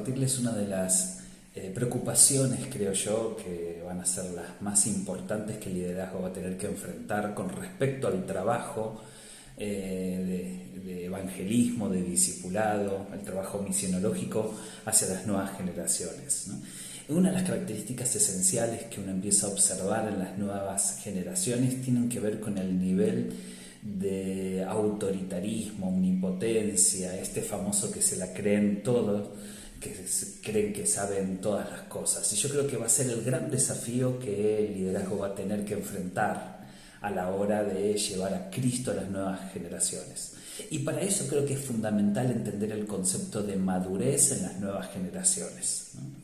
compartirles una de las preocupaciones, creo yo, que van a ser las más importantes que el liderazgo va a tener que enfrentar con respecto al trabajo de evangelismo, de discipulado, el trabajo misionológico hacia las nuevas generaciones, ¿no? Una de las características esenciales que uno empieza a observar en las nuevas generaciones tienen que ver con el nivel de autoritarismo, omnipotencia, este famoso que se la creen todos, que creen que saben todas las cosas. Y yo creo que va a ser el gran desafío que el liderazgo va a tener que enfrentar a la hora de llevar a Cristo a las nuevas generaciones. Y para eso creo que es fundamental entender el concepto de madurez en las nuevas generaciones, ¿no?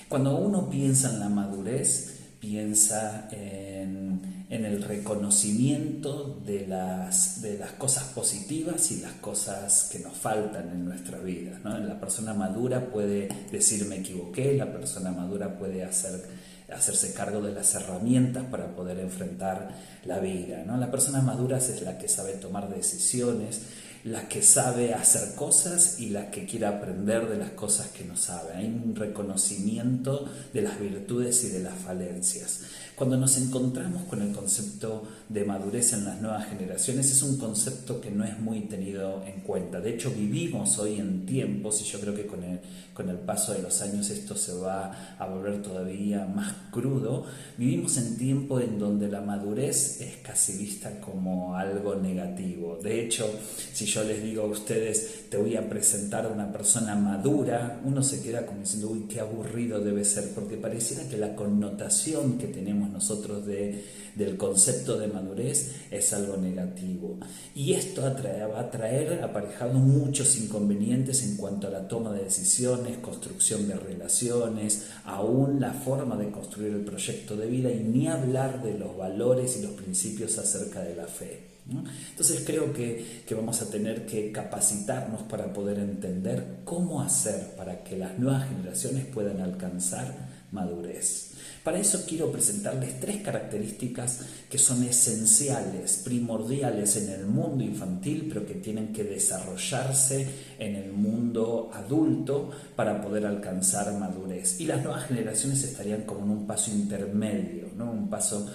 Cuando uno piensa en la madurez, piensa en el reconocimiento de las cosas positivas y las cosas que nos faltan en nuestra vida, ¿no? La persona madura puede decir me equivoqué, la persona madura puede hacerse cargo de las herramientas para poder enfrentar la vida, ¿no? La persona madura es la que sabe tomar decisiones, la que sabe hacer cosas y la que quiere aprender de las cosas que no sabe. Hay un reconocimiento de las virtudes y de las falencias. Cuando nos encontramos con el concepto de madurez en las nuevas generaciones, es un concepto que no es muy tenido en cuenta. De hecho, vivimos hoy en tiempos, y yo creo que con el paso de los años esto se va a volver todavía más crudo, vivimos en tiempo en donde la madurez es casi vista como algo negativo. De hecho, si yo les digo a ustedes, te voy a presentar a una persona madura, uno se queda como diciendo, uy, qué aburrido debe ser, porque pareciera que la connotación que tenemos nosotros del concepto de madurez es algo negativo. Y esto va a traer aparejado muchos inconvenientes en cuanto a la toma de decisiones, construcción de relaciones, aún la forma de construir el proyecto de vida, y ni hablar de los valores y los principios acerca de la fe, ¿no? Entonces creo que vamos a tener que capacitarnos para poder entender cómo hacer para que las nuevas generaciones puedan alcanzar madurez. Para eso quiero presentarles 3 características que son esenciales, primordiales en el mundo infantil, pero que tienen que desarrollarse en el mundo adulto para poder alcanzar madurez. Y las nuevas generaciones estarían como en un paso intermedio, ¿no? Un paso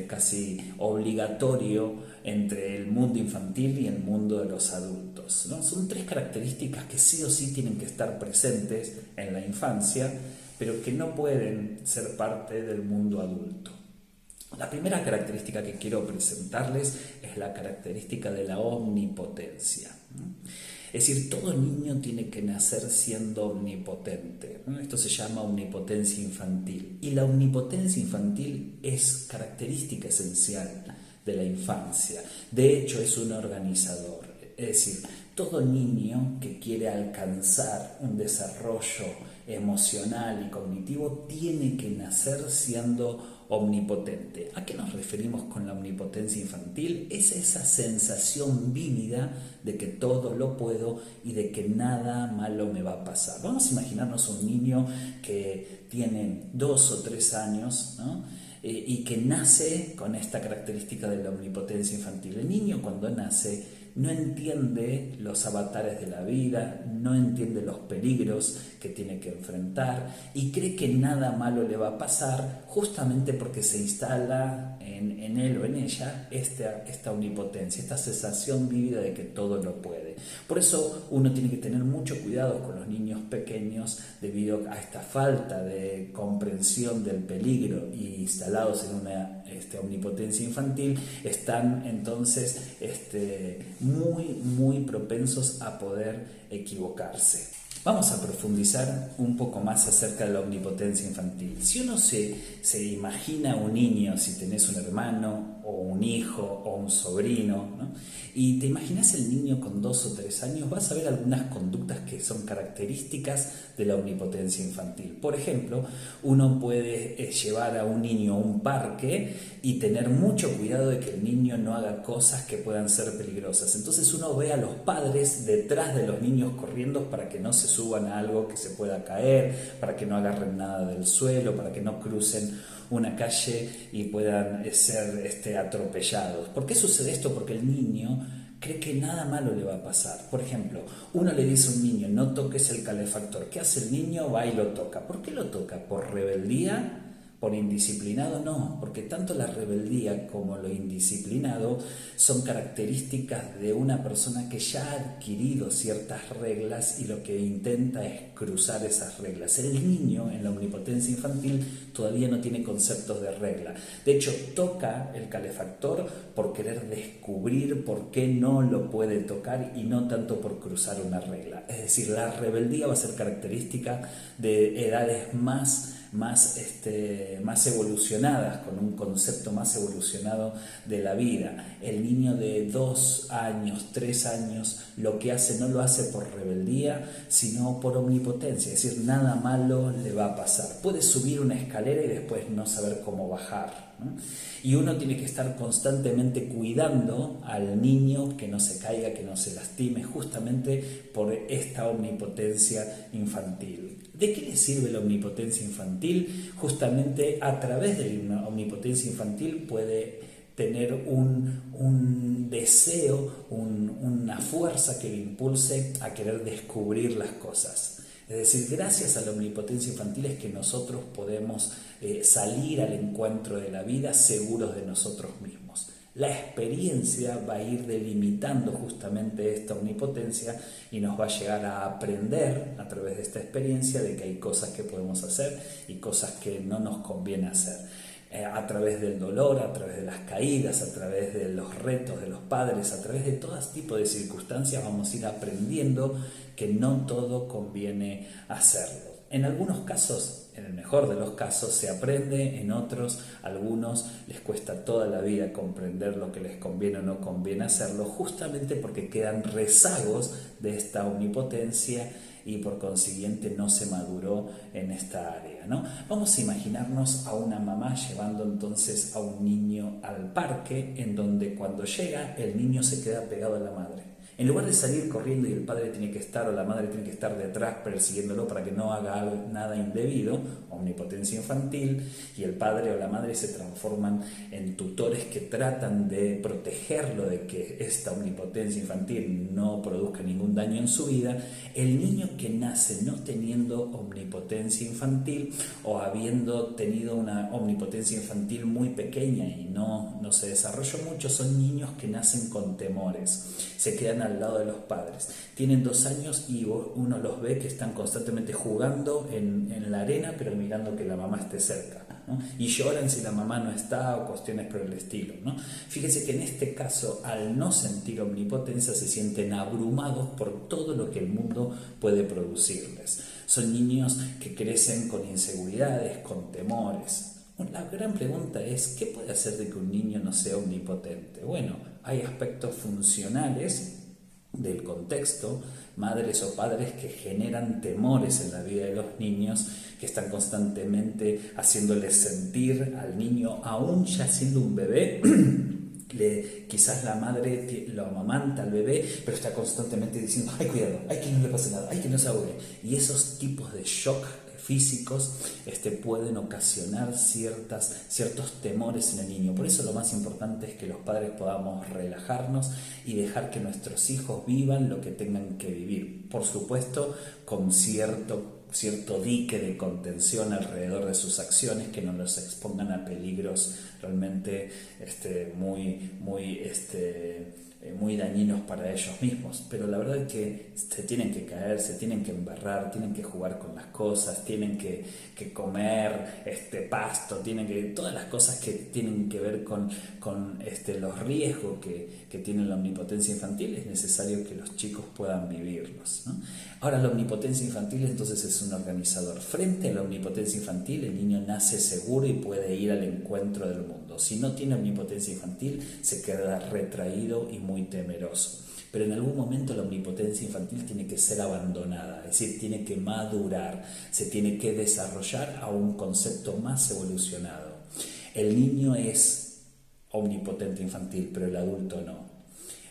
casi obligatorio entre el mundo infantil y el mundo de los adultos, ¿no? Son 3 características que sí o sí tienen que estar presentes en la infancia, pero que no pueden ser parte del mundo adulto. La primera característica que quiero presentarles es la característica de la omnipotencia, ¿no? Es decir, todo niño tiene que nacer siendo omnipotente, ¿no? Esto se llama omnipotencia infantil. Y la omnipotencia infantil es característica esencial de la infancia. De hecho, es un organizador. Es decir, todo niño que quiere alcanzar un desarrollo emocional y cognitivo tiene que nacer siendo omnipotente. ¿A qué nos referimos con la omnipotencia infantil? Es esa sensación vívida de que todo lo puedo y de que nada malo me va a pasar. Vamos a imaginarnos un niño que tiene 2 o 3 años, ¿no? Y que nace con esta característica de la omnipotencia infantil. El niño cuando nace no entiende los avatares de la vida, no entiende los peligros que tiene que enfrentar y cree que nada malo le va a pasar justamente porque se instala en él o en ella esta omnipotencia, esta sensación vívida de que todo lo puede. Por eso uno tiene que tener mucho cuidado con los niños pequeños debido a esta falta de comprensión del peligro y instalados en una omnipotencia infantil, están entonces muy propensos a poder equivocarse. Vamos a profundizar un poco más acerca de la omnipotencia infantil. Si uno se imagina un niño, si tenés un hermano o un hijo o un sobrino, ¿no? Y te imaginas el niño con 2 o 3 años, vas a ver algunas conductas que son características de la omnipotencia infantil. Por ejemplo, uno puede llevar a un niño a un parque y tener mucho cuidado de que el niño no haga cosas que puedan ser peligrosas. Entonces uno ve a los padres detrás de los niños corriendo para que no se suban a algo que se pueda caer, para que no agarren nada del suelo, para que no crucen una calle y puedan ser atropellados. ¿Por qué sucede esto? Porque el niño cree que nada malo le va a pasar. Por ejemplo, uno le dice a un niño, no toques el calefactor. ¿Qué hace el niño? Va y lo toca. ¿Por qué lo toca? ¿Por rebeldía? ¿Por indisciplinado? No, porque tanto la rebeldía como lo indisciplinado son características de una persona que ya ha adquirido ciertas reglas y lo que intenta es cruzar esas reglas. El niño en la omnipotencia infantil todavía no tiene conceptos de regla. De hecho, toca el calefactor por querer descubrir por qué no lo puede tocar y no tanto por cruzar una regla. Es decir, la rebeldía va a ser característica de edades más evolucionadas, con un concepto más evolucionado de la vida. El niño de 2 años, 3 años, lo que hace no lo hace por rebeldía, sino por omnipotencia, es decir, nada malo le va a pasar. Puede subir una escalera y después no saber cómo bajar, ¿no? Y uno tiene que estar constantemente cuidando al niño que no se caiga, que no se lastime, justamente por esta omnipotencia infantil. ¿De qué le sirve la omnipotencia infantil? Justamente a través de la omnipotencia infantil puede tener un deseo, una fuerza que le impulse a querer descubrir las cosas. Es decir, gracias a la omnipotencia infantil es que nosotros podemos salir al encuentro de la vida seguros de nosotros mismos. La experiencia va a ir delimitando justamente esta omnipotencia y nos va a llegar a aprender a través de esta experiencia de que hay cosas que podemos hacer y cosas que no nos conviene hacer. A través del dolor, a través de las caídas, a través de los retos de los padres, a través de todo tipo de circunstancias vamos a ir aprendiendo que no todo conviene hacerlo. En algunos casos, en el mejor de los casos, se aprende, en otros, algunos les cuesta toda la vida comprender lo que les conviene o no conviene hacerlo, justamente porque quedan rezagos de esta omnipotencia y por consiguiente no se maduró en esta área, ¿no? Vamos a imaginarnos a una mamá llevando entonces a un niño al parque, en donde cuando llega el niño se queda pegado a la madre. En lugar de salir corriendo y el padre tiene que estar o la madre tiene que estar detrás persiguiéndolo para que no haga nada indebido, omnipotencia infantil, y el padre o la madre se transforman en tutores que tratan de protegerlo de que esta omnipotencia infantil no produzca ningún daño en su vida, el niño que nace no teniendo omnipotencia infantil o habiendo tenido una omnipotencia infantil muy pequeña y no se desarrolló mucho, son niños que nacen con temores, se quedan al lado de los padres, tienen 2 años y uno los ve que están constantemente jugando en la arena pero mirando que la mamá esté cerca, ¿no? Y lloran si la mamá no está o cuestiones por el estilo, ¿no? Fíjense que en este caso, al no sentir omnipotencia, se sienten abrumados por todo lo que el mundo puede producirles. Son niños que crecen con inseguridades, con temores. La gran pregunta es, ¿qué puede hacer de que un niño no sea omnipotente? Bueno, hay aspectos funcionales del contexto, madres o padres que generan temores en la vida de los niños, que están constantemente haciéndoles sentir al niño, aún ya siendo un bebé, quizás la madre lo amamanta al bebé, pero está constantemente diciendo, ay, cuidado, ay, que no le pase nada, ay, que no se ahogue. Y esos tipos de shock físicos pueden ocasionar ciertos temores en el niño. Por eso lo más importante es que los padres podamos relajarnos y dejar que nuestros hijos vivan lo que tengan que vivir. Por supuesto, con cierto dique de contención alrededor de sus acciones, que no los expongan a peligros realmente muy dañinos para ellos mismos. Pero la verdad es que se tienen que caer, se tienen que embarrar, tienen que jugar con las cosas, tienen que comer pasto, todas las cosas que tienen que ver con los riesgos que tiene la omnipotencia infantil, es necesario que los chicos puedan vivirlos, ¿no? Ahora, la omnipotencia infantil entonces es un organizador. Frente a la omnipotencia infantil, el niño nace seguro y puede ir al encuentro del mundo. Si no tiene omnipotencia infantil, se queda retraído y muy temeroso. Pero en algún momento la omnipotencia infantil tiene que ser abandonada, es decir, tiene que madurar, se tiene que desarrollar a un concepto más evolucionado. El niño es omnipotente infantil, pero el adulto no.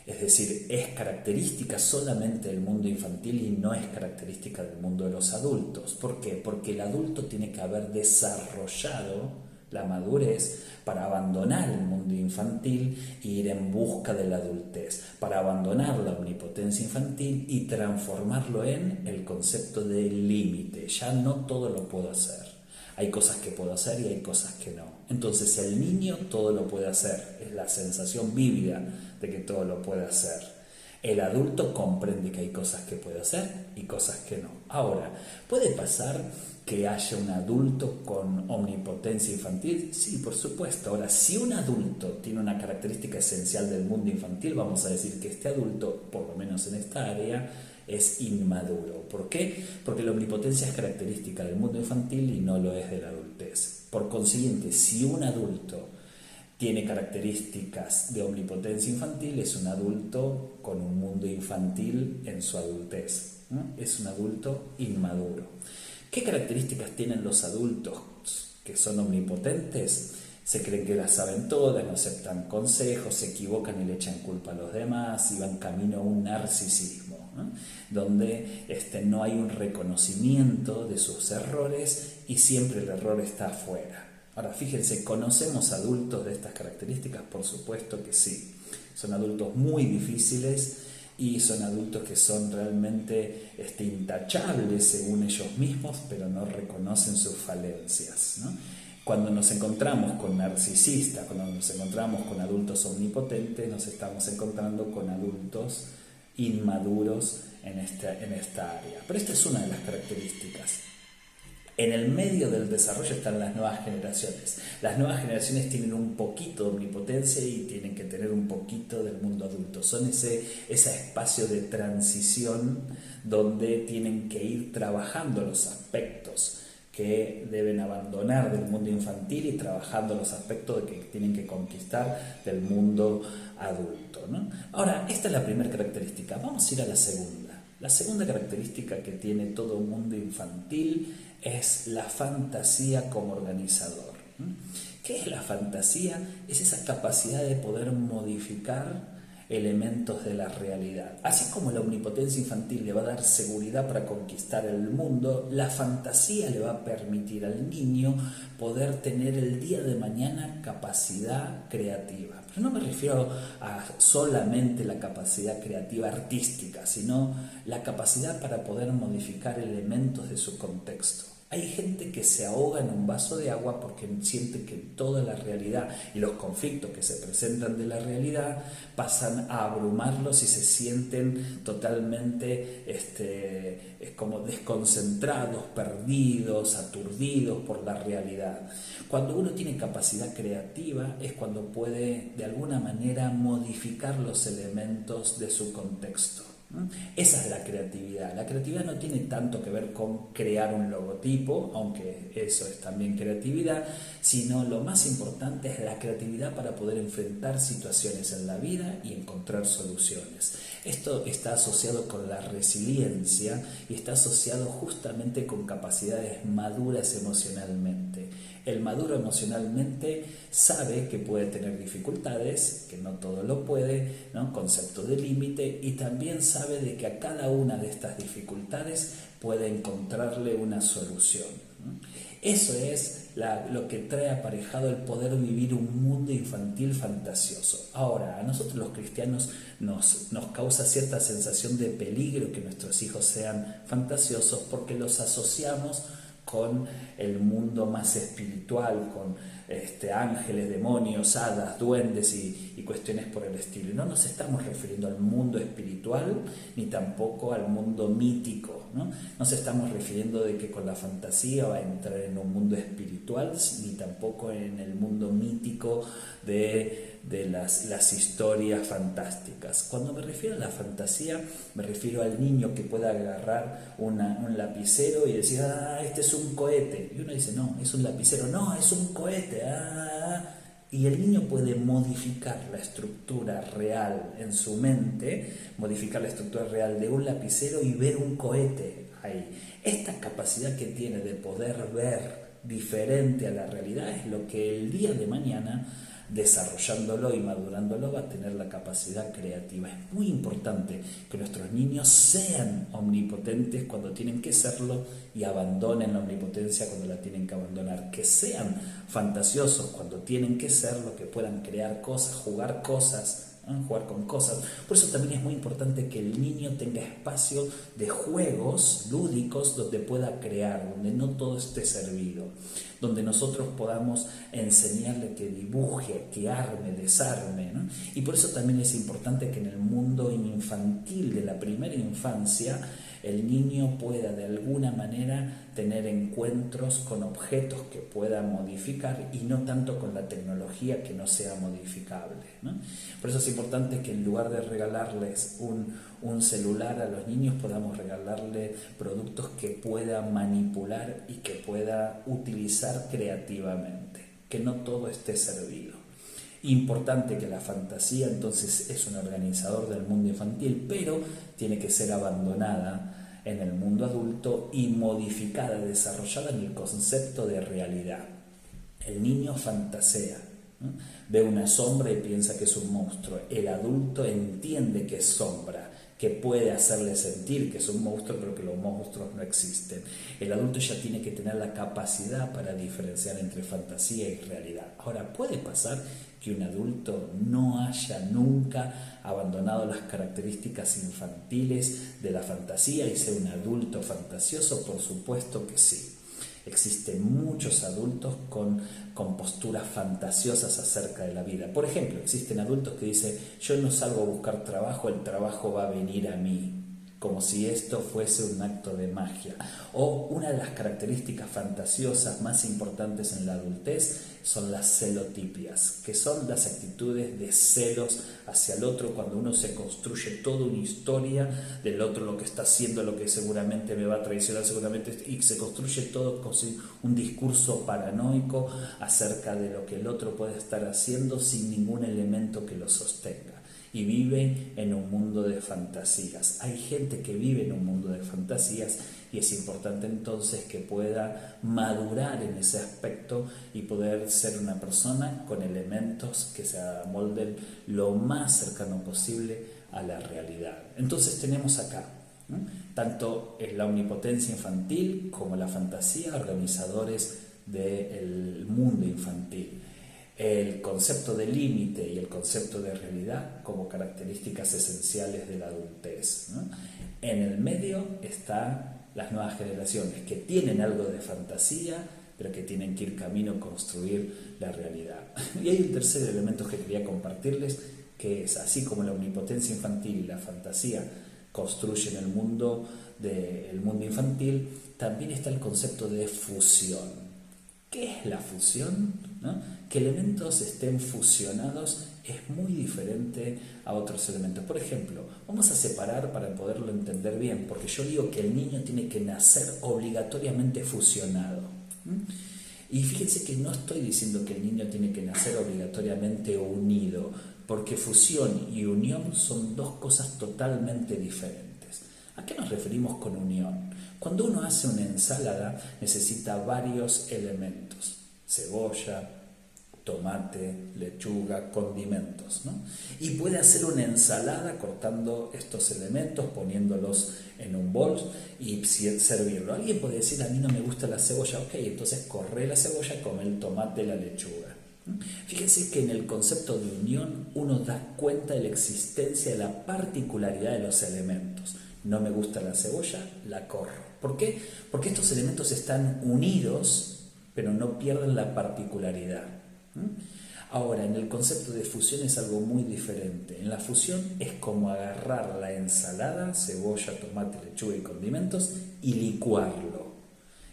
Es decir, es característica solamente del mundo infantil y no es característica del mundo de los adultos. ¿Por qué? Porque el adulto tiene que haber desarrollado la madurez para abandonar el mundo infantil e ir en busca de la adultez, para abandonar la omnipotencia infantil y transformarlo en el concepto de límite. Ya no todo lo puedo hacer. Hay cosas que puedo hacer y hay cosas que no. Entonces el niño todo lo puede hacer. Es la sensación vívida de que todo lo puede hacer. El adulto comprende que hay cosas que puede hacer y cosas que no. Ahora, ¿puede pasar que haya un adulto con omnipotencia infantil? Sí, por supuesto. Ahora, si un adulto tiene una característica esencial del mundo infantil, vamos a decir que este adulto, por lo menos en esta área, es inmaduro. ¿Por qué? Porque la omnipotencia es característica del mundo infantil y no lo es de la adultez. Por consiguiente, si un adulto tiene características de omnipotencia infantil, es un adulto con un mundo infantil en su adultez, ¿no? Es un adulto inmaduro. ¿Qué características tienen los adultos que son omnipotentes? Se creen que las saben todas, no aceptan consejos, se equivocan y le echan culpa a los demás y van camino a un narcisismo, ¿no? Donde no hay un reconocimiento de sus errores y siempre el error está afuera. Ahora, fíjense, ¿conocemos adultos de estas características? Por supuesto que sí. Son adultos muy difíciles y son adultos que son realmente intachables según ellos mismos, pero no reconocen sus falencias, ¿no? Cuando nos encontramos con narcisistas, cuando nos encontramos con adultos omnipotentes, nos estamos encontrando con adultos inmaduros en esta área. Pero esta es una de las características. En el medio del desarrollo están las nuevas generaciones. Las nuevas generaciones tienen un poquito de omnipotencia y tienen que tener un poquito del mundo adulto. Son ese espacio de transición donde tienen que ir trabajando los aspectos que deben abandonar del mundo infantil y trabajando los aspectos que tienen que conquistar del mundo adulto, ¿no? Ahora, esta es la primera característica. Vamos a ir a la segunda. La segunda característica que tiene todo mundo infantil es la fantasía como organizador. ¿Qué es la fantasía? Es esa capacidad de poder modificar elementos de la realidad. Así como la omnipotencia infantil le va a dar seguridad para conquistar el mundo, la fantasía le va a permitir al niño poder tener el día de mañana capacidad creativa. Pero no me refiero a solamente la capacidad creativa artística, sino la capacidad para poder modificar elementos de su contexto. Hay gente que se ahoga en un vaso de agua porque siente que toda la realidad y los conflictos que se presentan de la realidad pasan a abrumarlos y se sienten totalmente como desconcentrados, perdidos, aturdidos por la realidad. Cuando uno tiene capacidad creativa es cuando puede de alguna manera modificar los elementos de su contexto. Esa es la creatividad. La creatividad no tiene tanto que ver con crear un logotipo, aunque eso es también creatividad, sino lo más importante es la creatividad para poder enfrentar situaciones en la vida y encontrar soluciones. Esto está asociado con la resiliencia y está asociado justamente con capacidades maduras emocionalmente. El maduro emocionalmente sabe que puede tener dificultades, que no todo lo puede, ¿no? Concepto de límite, y también sabe de que a cada una de estas dificultades puede encontrarle una solución, ¿no? Eso es lo que trae aparejado el poder vivir un mundo infantil fantasioso. Ahora, a nosotros los cristianos nos causa cierta sensación de peligro que nuestros hijos sean fantasiosos porque los asociamos con el mundo más espiritual, con ángeles, demonios, hadas, duendes y cuestiones por el estilo. Y no nos estamos refiriendo al mundo espiritual ni tampoco al mundo mítico, ¿no? Nos estamos refiriendo de que con la fantasía va a entrar en un mundo espiritual ni tampoco en el mundo mítico de las historias fantásticas. Cuando me refiero a la fantasía, me refiero al niño que pueda agarrar un lapicero y decir, este es un cohete. Y uno dice, no, es un lapicero, no, es un cohete. Y el niño puede modificar la estructura real en su mente, modificar la estructura real de un lapicero y ver un cohete ahí. Esta capacidad que tiene de poder ver diferente a la realidad es lo que el día de mañana desarrollándolo y madurándolo, va a tener la capacidad creativa. Es muy importante que nuestros niños sean omnipotentes cuando tienen que serlo y abandonen la omnipotencia cuando la tienen que abandonar. Que sean fantasiosos cuando tienen que serlo, que puedan crear cosas, jugar cosas, jugar con cosas. Por eso también es muy importante que el niño tenga espacio de juegos lúdicos donde pueda crear, donde no todo esté servido, donde nosotros podamos enseñarle que dibuje, que arme, desarme, ¿no? Y por eso también es importante que en el mundo infantil de la primera infancia el niño pueda de alguna manera tener encuentros con objetos que pueda modificar y no tanto con la tecnología que no sea modificable, ¿no? Por eso es importante que en lugar de regalarles un celular a los niños, podamos regalarle productos que pueda manipular y que pueda utilizar creativamente, que no todo esté servido. Importante que la fantasía entonces es un organizador del mundo infantil, pero tiene que ser abandonada en el mundo adulto y modificada, desarrollada en el concepto de realidad. El niño fantasea, ¿no? Ve una sombra y piensa que es un monstruo. El adulto entiende que es sombra, que puede hacerle sentir que es un monstruo, pero que los monstruos no existen. El adulto ya tiene que tener la capacidad para diferenciar entre fantasía y realidad. Ahora, puede pasar que un adulto no haya nunca abandonado las características infantiles de la fantasía y sea un adulto fantasioso. Por supuesto que sí. Existen muchos adultos con posturas fantasiosas acerca de la vida. Por ejemplo, existen adultos que dicen: yo no salgo a buscar trabajo, el trabajo va a venir a mí, como si esto fuese un acto de magia. O una de las características fantasiosas más importantes en la adultez son las celotipias, que son las actitudes de celos hacia el otro, cuando uno se construye toda una historia del otro, lo que está haciendo, lo que seguramente me va a traicionar, seguramente, y se construye todo con un discurso paranoico acerca de lo que el otro puede estar haciendo sin ningún elemento que lo sostenga. Y vive en un mundo de fantasías. Hay gente que vive en un mundo de fantasías y es importante entonces que pueda madurar en ese aspecto y poder ser una persona con elementos que se amolden lo más cercano posible a la realidad. Entonces tenemos acá, ¿no?, tanto la omnipotencia infantil como la fantasía, organizadores del mundo infantil. El concepto de límite y el concepto de realidad como características esenciales de la adultez, ¿no? En el medio están las nuevas generaciones que tienen algo de fantasía, pero que tienen que ir camino a construir la realidad. Y hay un tercer elemento que quería compartirles, que es: así como la omnipotencia infantil y la fantasía construyen el mundo infantil, también está el concepto de fusión. ¿Qué es la fusión? ¿No? Que elementos estén fusionados es muy diferente a otros elementos. Por ejemplo, vamos a separar para poderlo entender bien, porque yo digo que el niño tiene que nacer obligatoriamente fusionado. Y fíjense que no estoy diciendo que el niño tiene que nacer obligatoriamente unido, porque fusión y unión son dos cosas totalmente diferentes. ¿A qué nos referimos con unión? Cuando uno hace una ensalada necesita varios elementos: cebolla, tomate, lechuga, condimentos, ¿no? Y puede hacer una ensalada cortando estos elementos, poniéndolos en un bol y servirlo. Alguien puede decir: a mí no me gusta la cebolla. Ok, entonces corre la cebolla, come el tomate, la lechuga. Fíjense que en el concepto de unión uno da cuenta de la existencia de la particularidad de los elementos. No me gusta la cebolla, la corro. ¿Por qué? Porque estos elementos están unidos, pero no pierden la particularidad. Ahora, en el concepto de fusión es algo muy diferente. En la fusión es como agarrar la ensalada, cebolla, tomate, lechuga y condimentos, y licuarlo,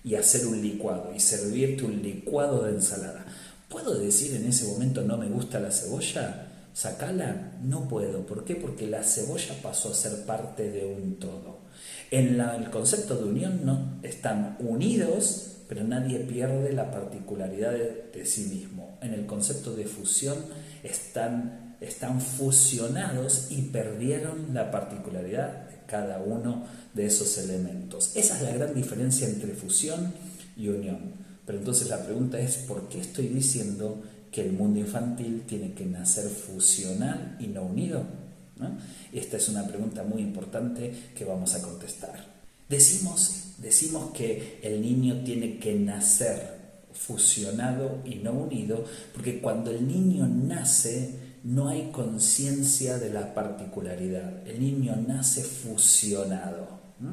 y hacer un licuado, y servirte un licuado de ensalada. ¿Puedo decir en ese momento no me gusta la cebolla? ¿Sacala? No puedo. ¿Por qué? Porque la cebolla pasó a ser parte de un todo. En el concepto de unión no, están unidos, pero nadie pierde la particularidad de sí mismo. En el concepto de fusión están fusionados y perdieron la particularidad de cada uno de esos elementos. Esa es la gran diferencia entre fusión y unión. Pero entonces la pregunta es: ¿por qué estoy diciendo que el mundo infantil tiene que nacer fusional y no unido, ¿no? Esta es una pregunta muy importante que vamos a contestar. Decimos que el niño tiene que nacer fusionado y no unido, porque cuando el niño nace no hay conciencia de la particularidad. El niño nace fusionado, ¿no?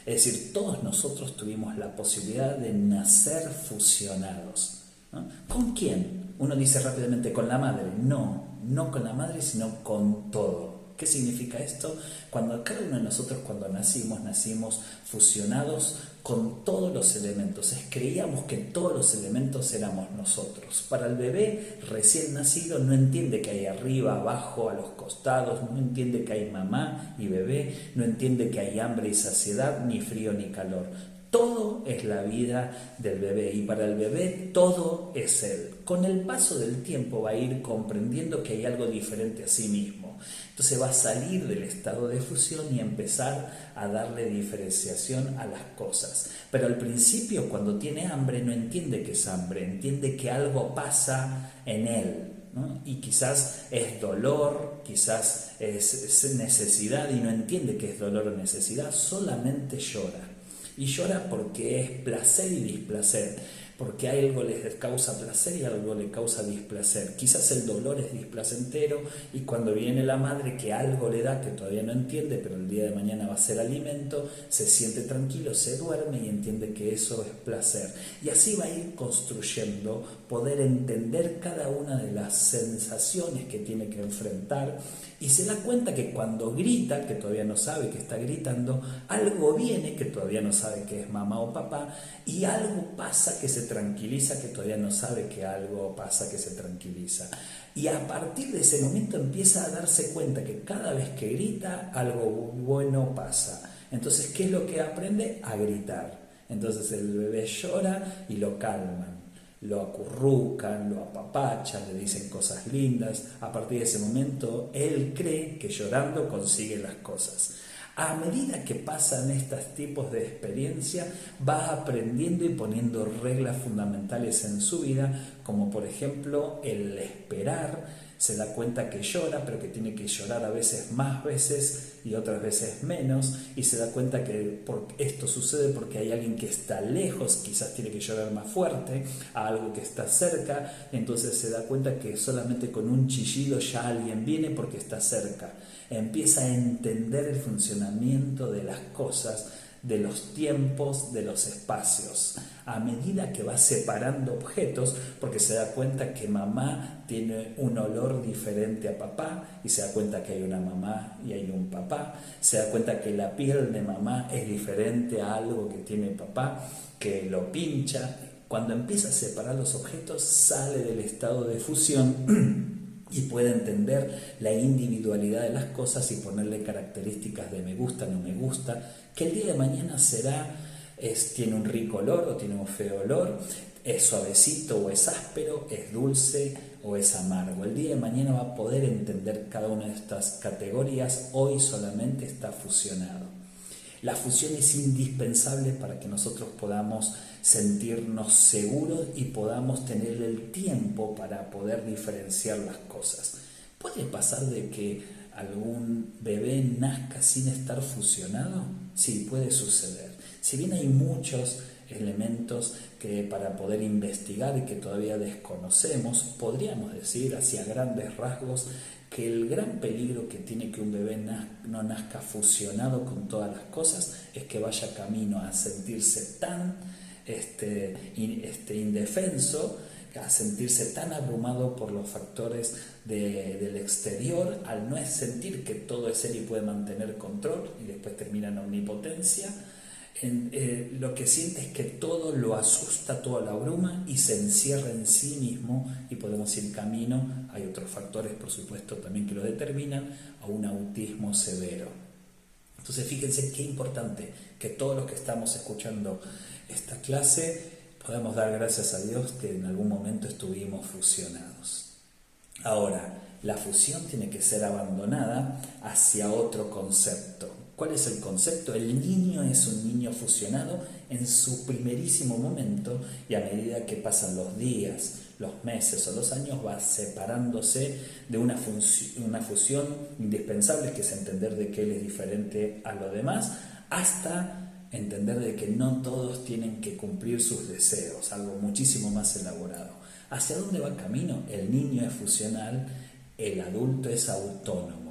Es decir, todos nosotros tuvimos la posibilidad de nacer fusionados, ¿no? ¿Con quién? Uno dice rápidamente, con la madre. No con la madre, sino con todo. ¿Qué significa esto? Cuando cada uno de nosotros cuando nacimos fusionados con todos los elementos. Creíamos que todos los elementos éramos nosotros. Para el bebé recién nacido no entiende que hay arriba, abajo, a los costados, no entiende que hay mamá y bebé, no entiende que hay hambre y saciedad, ni frío ni calor. Todo es la vida del bebé y para el bebé todo es él. Con el paso del tiempo va a ir comprendiendo que hay algo diferente a sí mismo. Entonces va a salir del estado de fusión y empezar a darle diferenciación a las cosas. Pero al principio, cuando tiene hambre, no entiende que es hambre, entiende que algo pasa en él, ¿no? Y quizás es dolor, quizás es necesidad y no entiende que es dolor o necesidad, solamente llora. Y llora porque es placer y displacer, porque algo les causa placer y algo le causa displacer. Quizás el dolor es displacentero y cuando viene la madre que algo le da que todavía no entiende, pero el día de mañana va a ser alimento, se siente tranquilo, se duerme y entiende que eso es placer. Y así va a ir construyendo, poder entender cada una de las sensaciones que tiene que enfrentar y se da cuenta que cuando grita, que todavía no sabe que está gritando, algo viene que todavía no sabe que es mamá o papá y algo pasa que se tranquiliza que todavía no sabe que algo pasa que se tranquiliza. Y a partir de ese momento empieza a darse cuenta que cada vez que grita algo bueno pasa. Entonces, ¿qué es lo que aprende? A gritar. Entonces el bebé llora y lo calman. Lo acurrucan, lo apapachan, le dicen cosas lindas. A partir de ese momento, él cree que llorando consigue las cosas. A medida que pasan estos tipos de experiencia, va aprendiendo y poniendo reglas fundamentales en su vida, como por ejemplo el esperar. Se da cuenta que llora, pero que tiene que llorar a veces más veces y otras veces menos, y se da cuenta que esto sucede porque hay alguien que está lejos, quizás tiene que llorar más fuerte, a algo que está cerca, entonces se da cuenta que solamente con un chillido ya alguien viene porque está cerca. Empieza a entender el funcionamiento de las cosas, de los tiempos, de los espacios, a medida que va separando objetos, porque se da cuenta que mamá tiene un olor diferente a papá, y se da cuenta que hay una mamá y hay un papá, se da cuenta que la piel de mamá es diferente a algo que tiene papá, que lo pincha. Cuando empieza a separar los objetos, sale del estado de fusión y puede entender la individualidad de las cosas y ponerle características de me gusta, no me gusta, que el día de mañana tiene un rico olor o tiene un feo olor, es suavecito o es áspero, es dulce o es amargo. El día de mañana va a poder entender cada una de estas categorías, hoy solamente está fusionado. La fusión es indispensable para que nosotros podamos sentirnos seguros y podamos tener el tiempo para poder diferenciar las cosas. ¿Puede pasar de que algún bebé nazca sin estar fusionado? Sí, puede suceder. Si bien hay muchos elementos que para poder investigar y que todavía desconocemos, podríamos decir así a grandes rasgos que el gran peligro que tiene que un bebé no nazca fusionado con todas las cosas es que vaya camino a sentirse tan indefenso, a sentirse tan abrumado por los factores del exterior, al no sentir que todo es él y puede mantener control y después termina en omnipotencia. Lo que siente es que todo lo asusta, todo lo abruma y se encierra en sí mismo y podemos ir camino, hay otros factores por supuesto también que lo determinan, a un autismo severo. Entonces fíjense qué importante que todos los que estamos escuchando esta clase podamos dar gracias a Dios que en algún momento estuvimos fusionados. Ahora, la fusión tiene que ser abandonada hacia otro concepto. ¿Cuál es el concepto? El niño es un niño fusionado en su primerísimo momento y a medida que pasan los días, los meses o los años va separándose de una fusión indispensable, que es entender de que él es diferente a lo demás, hasta entender de que no todos tienen que cumplir sus deseos, algo muchísimo más elaborado. ¿Hacia dónde va el camino? El niño es fusional, el adulto es autónomo.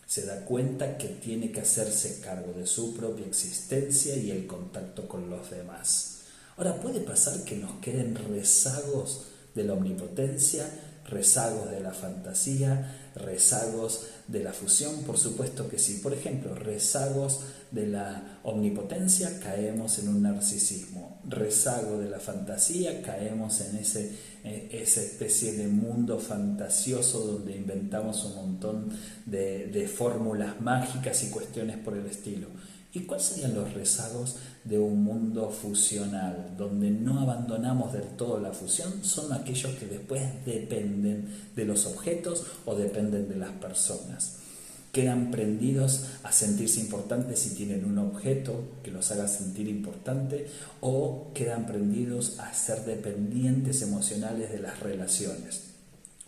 Se da cuenta que tiene que hacerse cargo de su propia existencia y el contacto con los demás. Ahora, puede pasar que nos queden rezagos de la omnipotencia, rezagos de la fantasía, rezagos de la fusión, por supuesto que sí. Por ejemplo, rezagos de la omnipotencia, caemos en un narcisismo. Rezago de la fantasía, caemos en esa especie de mundo fantasioso donde inventamos un montón de fórmulas mágicas y cuestiones por el estilo. ¿Y cuáles serían los rezagos de un mundo fusional, donde no abandonamos del todo la fusión? Son aquellos que después dependen de los objetos o dependen de las personas. Quedan prendidos a sentirse importantes si tienen un objeto que los haga sentir importante, o quedan prendidos a ser dependientes emocionales de las relaciones,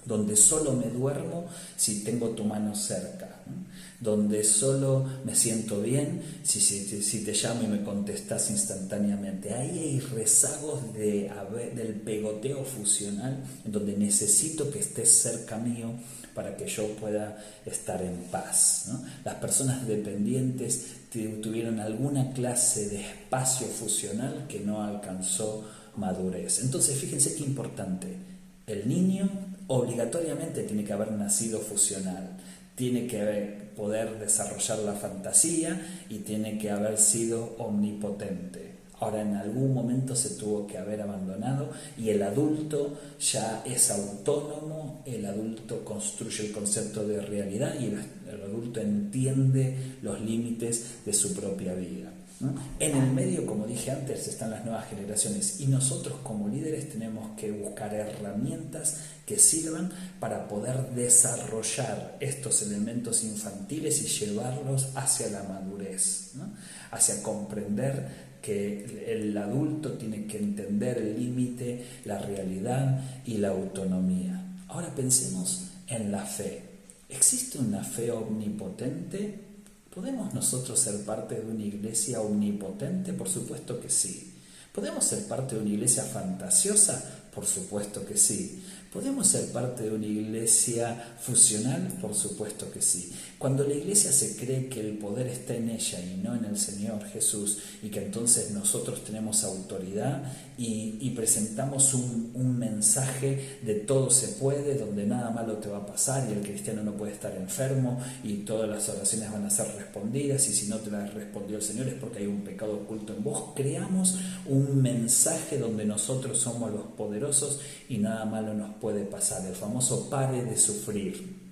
donde solo me duermo si tengo tu mano cerca, donde solo me siento bien si te llamo y me contestas instantáneamente. Ahí hay rezagos del pegoteo fusional, en donde necesito que estés cerca mío para que yo pueda estar en paz, ¿no? Las personas dependientes tuvieron alguna clase de espacio fusional que no alcanzó madurez. Entonces, fíjense qué importante. El niño obligatoriamente tiene que haber nacido fusional, tiene que poder desarrollar la fantasía y tiene que haber sido omnipotente. Ahora, en algún momento se tuvo que haber abandonado y el adulto ya es autónomo, el adulto construye el concepto de realidad y el adulto entiende los límites de su propia vida, ¿no? En el medio, como dije antes, están las nuevas generaciones y nosotros como líderes tenemos que buscar herramientas que sirvan para poder desarrollar estos elementos infantiles y llevarlos hacia la madurez, ¿no? Hacia comprender que el adulto tiene que entender el límite, la realidad y la autonomía. Ahora pensemos en la fe. ¿Existe una fe omnipotente? ¿Podemos nosotros ser parte de una iglesia omnipotente? Por supuesto que sí. ¿Podemos ser parte de una iglesia fantasiosa? Por supuesto que sí. ¿Podemos ser parte de una iglesia fusional? Por supuesto que sí. Cuando la iglesia se cree que el poder está en ella y no en el Señor Jesús, y que entonces nosotros tenemos autoridad y presentamos un mensaje de todo se puede, donde nada malo te va a pasar y el cristiano no puede estar enfermo y todas las oraciones van a ser respondidas, y si no te las respondió el Señor es porque hay un pecado oculto en vos, creamos un mensaje donde nosotros somos los poderosos y nada malo nos puede pasar, el famoso pare de sufrir.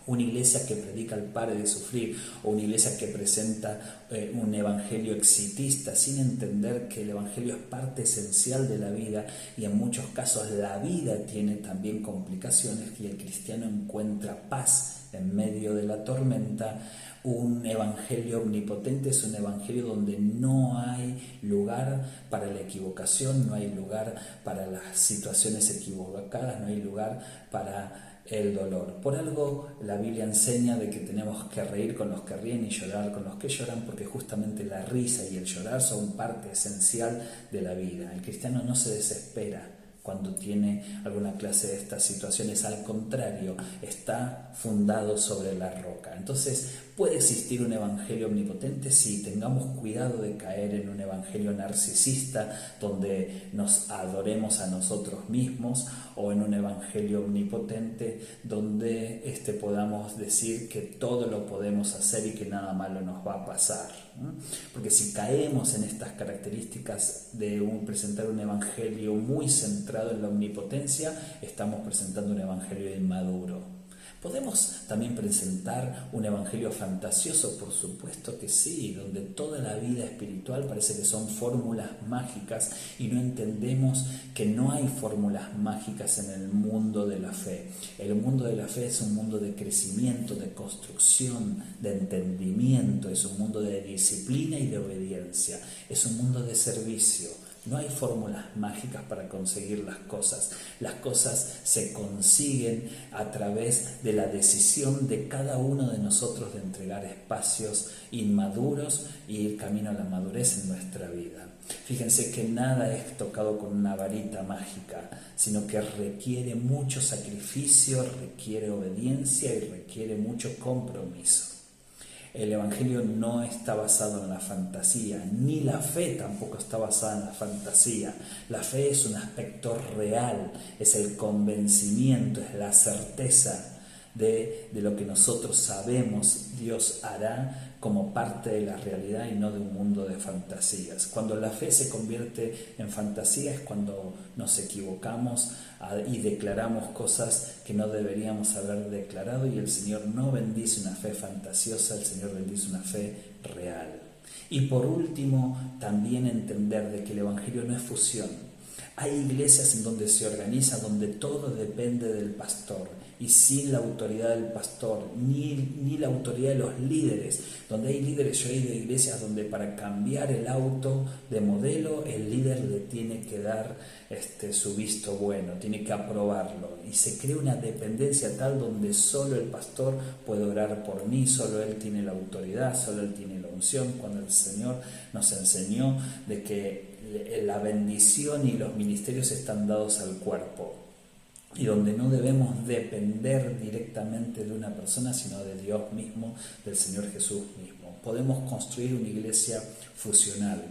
Una iglesia que predica el pare de sufrir, o una iglesia que presenta un evangelio exitista sin entender que el evangelio es parte esencial de la vida, y en muchos casos la vida tiene también complicaciones y el cristiano encuentra paz en medio de la tormenta. Un evangelio omnipotente es un evangelio donde no hay lugar para la equivocación, no hay lugar para las situaciones equivocadas, no hay lugar para el dolor. Por algo la Biblia enseña de que tenemos que reír con los que ríen y llorar con los que lloran, porque justamente la risa y el llorar son parte esencial de la vida. El cristiano no se desespera cuando tiene alguna clase de estas situaciones, al contrario, está fundado sobre la roca. Entonces, ¿puede existir un evangelio omnipotente? Sí, tengamos cuidado de caer en un evangelio narcisista donde nos adoremos a nosotros mismos, o en un evangelio omnipotente donde podamos decir que todo lo podemos hacer y que nada malo nos va a pasar, ¿no? Porque si caemos en estas características de presentar un evangelio muy centrado en la omnipotencia, estamos presentando un evangelio inmaduro. ¿Podemos también presentar un evangelio fantasioso? Por supuesto que sí, donde toda la vida espiritual parece que son fórmulas mágicas y no entendemos que no hay fórmulas mágicas en el mundo de la fe. El mundo de la fe es un mundo de crecimiento, de construcción, de entendimiento, es un mundo de disciplina y de obediencia, es un mundo de servicio. No hay fórmulas mágicas para conseguir las cosas. Las cosas se consiguen a través de la decisión de cada uno de nosotros de entregar espacios inmaduros y ir camino a la madurez en nuestra vida. Fíjense que nada es tocado con una varita mágica, sino que requiere mucho sacrificio, requiere obediencia y requiere mucho compromiso. El Evangelio no está basado en la fantasía, ni la fe tampoco está basada en la fantasía. La fe es un aspecto real, es el convencimiento, es la certeza de lo que nosotros sabemos Dios hará como parte de la realidad y no de un mundo de fantasías. Cuando la fe se convierte en fantasía es cuando nos equivocamos y declaramos cosas que no deberíamos haber declarado, y el Señor no bendice una fe fantasiosa, el Señor bendice una fe real. Y por último, también entender de que el Evangelio no es fusión. Hay iglesias en donde se organiza, donde todo depende del pastor, y sin la autoridad del pastor, ni la autoridad de los líderes. Donde hay líderes, yo he ido a iglesias donde para cambiar el auto de modelo, el líder le tiene que dar su visto bueno, tiene que aprobarlo. Y se crea una dependencia tal donde solo el pastor puede orar por mí, solo él tiene la autoridad, solo él tiene la unción, cuando el Señor nos enseñó de que la bendición y los ministerios están dados al cuerpo, y donde no debemos depender directamente de una persona, sino de Dios mismo, del Señor Jesús mismo. Podemos construir una iglesia fusional,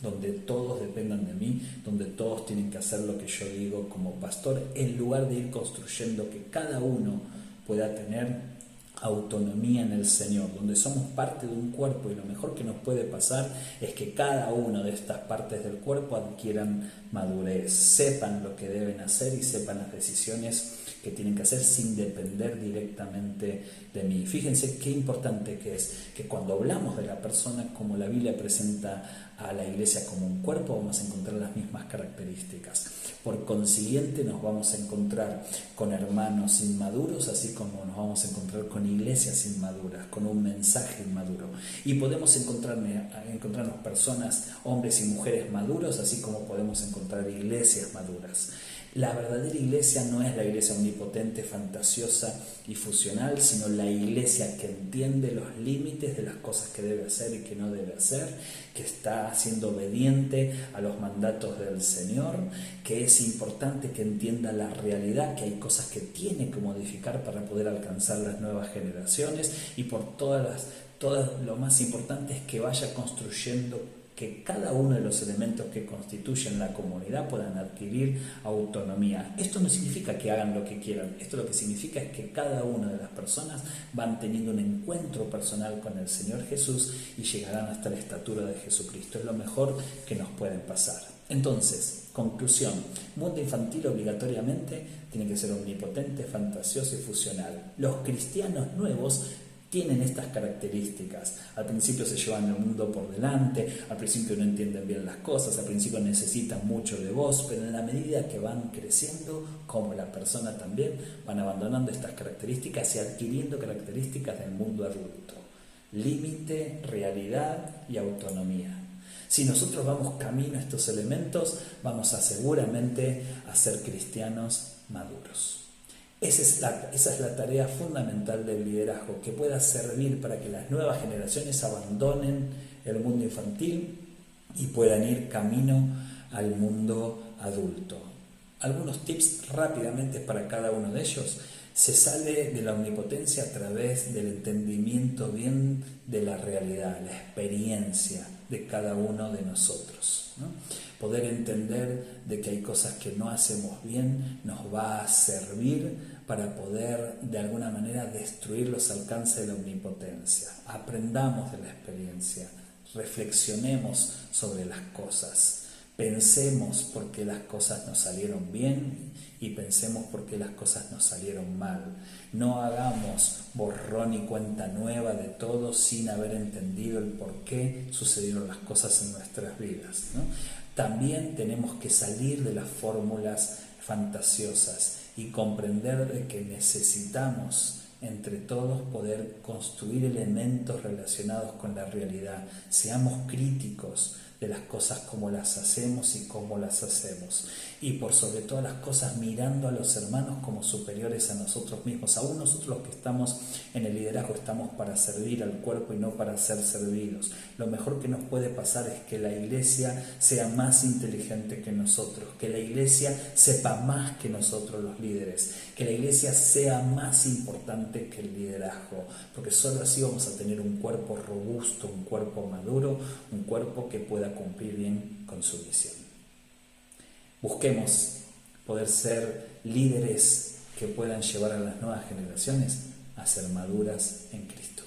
donde todos dependan de mí, donde todos tienen que hacer lo que yo digo como pastor, en lugar de ir construyendo que cada uno pueda tener autonomía en el Señor, donde somos parte de un cuerpo, y lo mejor que nos puede pasar es que cada una de estas partes del cuerpo adquieran madurez, sepan lo que deben hacer y sepan las decisiones que tienen que hacer sin depender directamente de mí. Fíjense qué importante que es que cuando hablamos de la persona como la Biblia presenta a la iglesia como un cuerpo, vamos a encontrar las mismas características. Por consiguiente, nos vamos a encontrar con hermanos inmaduros, así como nos vamos a encontrar con iglesias inmaduras, con un mensaje inmaduro. Y podemos encontrarnos personas, hombres y mujeres maduros, así como podemos encontrar iglesias maduras. La verdadera iglesia no es la iglesia omnipotente, fantasiosa y fusional, sino la iglesia que entiende los límites de las cosas que debe hacer y que no debe hacer, que está siendo obediente a los mandatos del Señor, que es importante que entienda la realidad, que hay cosas que tiene que modificar para poder alcanzar las nuevas generaciones, y por todas lo más importante es que vaya construyendo que cada uno de los elementos que constituyen la comunidad puedan adquirir autonomía. Esto no significa que hagan lo que quieran, esto lo que significa es que cada una de las personas van teniendo un encuentro personal con el Señor Jesús y llegarán hasta la estatura de Jesucristo. Es lo mejor que nos puede pasar. Entonces, conclusión: mundo infantil obligatoriamente tiene que ser omnipotente, fantasioso y fusional. Los cristianos nuevos tienen estas características. Al principio se llevan el mundo por delante, al principio no entienden bien las cosas, al principio necesitan mucho de vos, pero en la medida que van creciendo, como la persona también, van abandonando estas características y adquiriendo características del mundo adulto: límite, realidad y autonomía. Si nosotros vamos camino a estos elementos, vamos a seguramente a ser cristianos maduros. Esa es la tarea fundamental del liderazgo, que pueda servir para que las nuevas generaciones abandonen el mundo infantil y puedan ir camino al mundo adulto. Algunos tips rápidamente para cada uno de ellos. Se sale de la omnipotencia a través del entendimiento bien de la realidad, la experiencia de cada uno de nosotros, ¿no? Poder entender de que hay cosas que no hacemos bien nos va a servir para poder de alguna manera destruir los alcances de la omnipotencia. Aprendamos de la experiencia, reflexionemos sobre las cosas, Pensemos por qué las cosas nos salieron bien y pensemos por qué las cosas nos salieron mal. No hagamos borrón y cuenta nueva de todo sin haber entendido el por qué sucedieron las cosas en nuestras vidas, ¿no? También tenemos que salir de las fórmulas fantasiosas y comprender de que necesitamos entre todos poder construir elementos relacionados con la realidad. Seamos críticos de las cosas como las hacemos y cómo las hacemos. Y por sobre todas las cosas mirando a los hermanos como superiores a nosotros mismos. Aún nosotros los que estamos en el liderazgo estamos para servir al cuerpo y no para ser servidos. Lo mejor que nos puede pasar es que la iglesia sea más inteligente que nosotros, que la iglesia sepa más que nosotros los líderes, que la iglesia sea más importante que el liderazgo, porque solo así vamos a tener un cuerpo robusto, un cuerpo maduro, un cuerpo que pueda cumplir bien con su misión. Busquemos poder ser líderes que puedan llevar a las nuevas generaciones a ser maduras en Cristo.